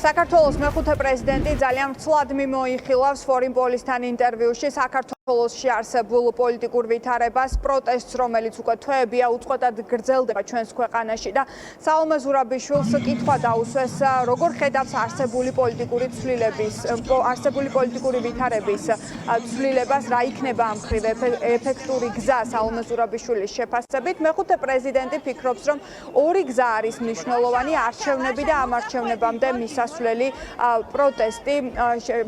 საქართველოს მეხუთე პრეზიდენტი ძალიან ცლად მიმოიხილავს Foreign Policy-თან ინტერვიუში საქართველოსში არსებულ პოლიტიკურ ვითარებას, პროტესტს, რომელიც უკვე თვეებია უწყვეტად გრძელდება ჩვენს ქვეყანაში და საომე ზურაბიშვილს კითხვა დაუსვეს, როგორ ხედავს არსებული პოლიტიკური ვითარების ცვლილებას, რა იქნება ამ მხრივ ეფექტური გზა საომე ზურაბიშვილის შეფასებით. მეხუთე პრეზიდენტი ფიქრობს, რომ ორი გზა არის მნიშვნელოვანი, არჩევნები და ამ არჩევნებამდე მისასვლელი პროტესტი,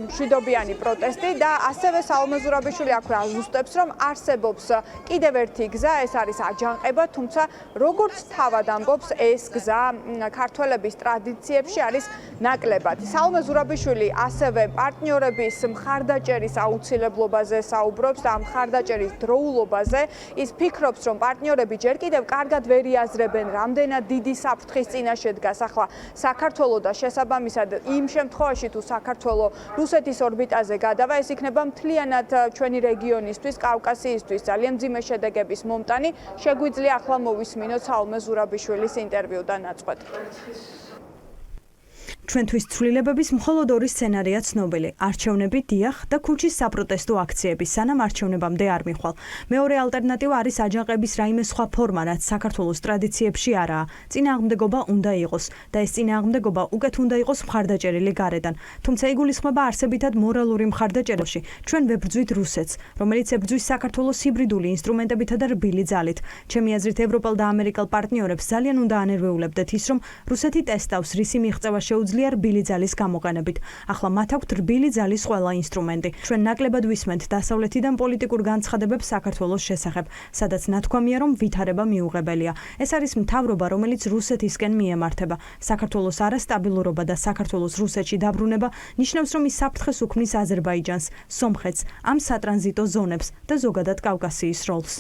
მშვიდობიანი პროტესტი და ასევე საომე ზურაბიშვილი აქვე აზუსტებს, რომ არსებობს კიდევ ერთი გზა, ეს არის აჯანყება, თუმცა როგორც თავად ამბობს, ეს გზა ქართველების ტრადიციებში არის ნაკლებად. საომე ზურაბიშვილი ასევე პარტნიორების მხარდაჭერის აუცილებლობაზე საუბრობს და ამ მხარდაჭერის დროულობაზე. ის ფიქრობს, რომ პარტნიორები ჯერ კიდევ კარგად ვერ იაზრებენ, რამდენად დიდი საფრთხის წინაშე დგას ახლა საქართველო და შესაბამისად იმ შემთხვევაში თუ საქართველო რუსეთის ორბიტაზე გადავა, ეს იქნება მთლიანად ჩვენი რეგიონისთვის, კავკასიისთვის ძალიან მძიმე შედეგების მომტანი. შეგვიძლია ახლა მოვისმინოთ საომე ზურაბიშვილის ინტერვიუ და ნაწყვეტი. ჩვენთვის ცვლილებების მხოლოდ ორი სცენარია ცნობილი: არჩევნები, დიახ და ქუჩის საპროტესტო აქციები, სანამ არჩევნებამდე არ მიხვალ. მეორე ალტერნატივა არის აჯანყების რაიმე სხვა ფორმა, რაც საქართველოს ტრადიციებში არაა. წინააღმდეგობა უნდა იყოს და ეს წინააღმდეგობა უკეთ უნდა იყოს მხარდაჭერილი გარედან. თუმცა იგულისხმება არსებითად მორალური მხარდაჭერაში. ჩვენ ვებრძვით რუსეთს, რომელიც ებრძვის საქართველოს ჰიბრიდული ინსტრუმენტებითა და რბილი ძალით. ჩემი აზრით, ევროპელ და ამერიკელ პარტნიორებს ძალიან უნდა ანერვეულებდეთ ის, რომ რუსეთი ტესტავს, რისი მიღწევა შეუძლია რბილი ძალის გამოყენებით. ახლა მათ აქვთ რბილი ძალის ყველა ინსტრუმენტი. ჩვენ ნაკლებად ვისმენთ დასავლეთიდან პოლიტიკურ განცხადებებს საქართველოს შესახებ, სადაც ნათქვამია, რომ ვითარება მიუღებელია. ეს არის მთავრობა, რომელიც რუსეთისკენ მიემართება. საქართველოს არასტაბილურობა და საქართველოს რუსეთში დაბრუნება ნიშნავს, რომ ის საფრთხეს უქმნის აზერბაიჯანს, სომხეთს, ამ სატრანზიტო ზონებს და ზოგადად კავკასიის როლს.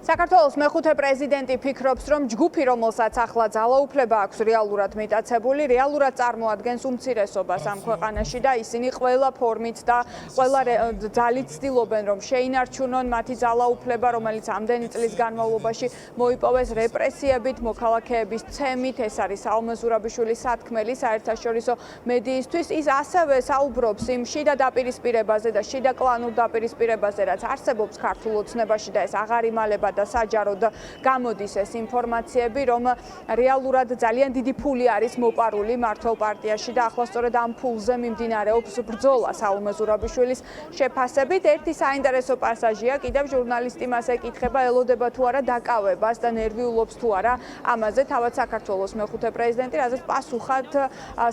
საქართველოს მეხუთე პრეზიდენტი ფიქრობს, რომ ჯგუფი, რომელსაც ახლა ძალაუფლება აქვს რეალურად მიტაცებული, რეალურად წარმოადგენს უმცირესობას ამ ქვეყანაში და ისინი ყველა ფორმით და ყველა ძალით ცდილობენ, რომ შეინარჩუნონ მათი ძალაუფლება, რომელიც ამდენი წლის განმავლობაში მოიპოვეს რეპრესიებით, მოქალაქეების ცემით. ეს არის საომე ზურაბიშვილის სათქმელი საერთაშორისო მედიისთვის. ის ასევე საუბრობს იმ შიდა დაპირისპირებაზე და შიდა კლანურ დაპირისპირებაზე, რაც არსებობს ქართულ ოცნებაში და ეს აღარ იმალება და საჯაროდ გამოდის ეს ინფორმაციები, რომ რეალურად ძალიან დიდი ფული არის მოპარული მმართველ პარტიაში და ახლა სწორედ ამ ფულზე მიმდინარეობს ბრძოლა საომე ზურაბიშვილის შეფასებით. ერთი საინტერესო პასაჟია, კიდევ ჟურნალისტი მას ეკითხება, ელოდება თუ არა დაკავებას და ნერვიულობს თუ არა ამაზე თავად საქართველოს მეხუთე პრეზიდენტი, რაზეც პასუხად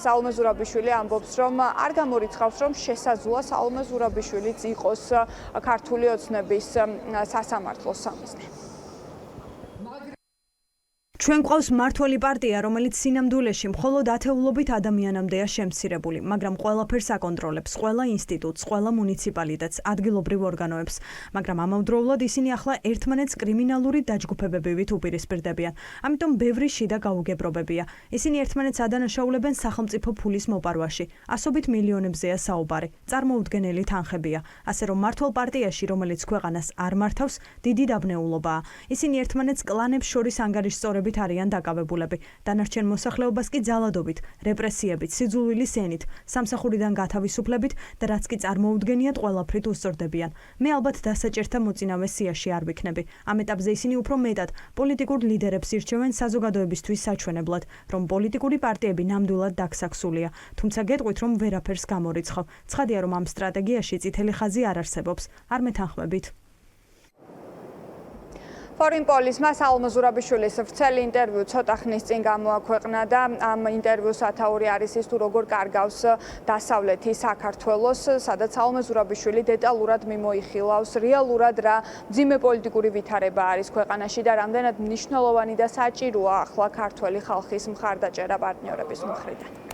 საომე ზურაბიშვილი ამბობს, რომ არ გამორიცხავს, რომ შესაძლოა საომე ზურაბიშვილიც იყოს ქართული ოცნების სასამართლოს სამიზნე. ჩვენ გვყავს მმართველი პარტია, რომელიც სინამდვილეში მხოლოდ ათეულობით ადამიანამდეა შემცირებული, მაგრამ ყველაფერს აკონტროლებს, ყველა ინსტიტუტს, ყველა მუნიციპალიტეტს, ადგილობრივ ორგანოებს. მაგრამ ამავდროულად ისინი ახლა ერთმანეთს კრიმინალური დაჯგუფებებით უპირისპირდებიან. ამიტომ ბევრი შიდა გაუგებრობებია. ისინი ერთმანეთს ადანაშაულებენ სახელმწიფო ფულის მოპარვაში. ასობით მილიონებზეა საუბარი. წარმოუდგენელი თანხებია. ასე რომ მმართველ პარტიაში, რომელიც ქვეყანას არ მართავს, დიდი დაბნეულობაა. ისინი ერთმანეთს კლანებს შორის ანგარიშსწორებით არიან დაკავებულები. დანარჩენ მოსახლეობას კი ძალადობით, რეპრესიებით, სიძულვილის ენით, სამსახურიდან გათავისუფლებით და რაც კი წარმოუდგენიათ ყველაფრით უსწორდებიან. მე ალბათ დასაჭერთა მოწინავე სიაში არ ვიქნები. ამ ეტაპზე ისინი უფრო მეტად პოლიტიკურ ლიდერებს ირჩევენ საზოგადოებისთვის საჩვენებლად, რომ პოლიტიკური პარტიები ნამდვილად დაგსაქსულია. თუმცა გეტყვით, რომ ვერაფერს გამორიცხავ. ცხადია, რომ ამ სტრატეგიაში წითელი ხაზი არ არსებობს. არ მეთანხმებით. Foreign Policy-მა საომე ზურაბიშვილის ვრცელი ინტერვიუ ცოტა ხნის წინ გამოაქვეყნა და ამ ინტერვიუს ათაური არის ის თუ როგორ კარგავს დასავლეთი საქართველოს, სადაც საომე ზურაბიშვილი დეტალურად მიმოიხილავს რეალურად რა მძიმე პოლიტიკური ვითარება არის ქვეყანაში და რამდენად მნიშვნელოვანი და საჭიროა ახლა ქართველი ხალხის მხარდაჭერა პარტნიორების მხრიდან.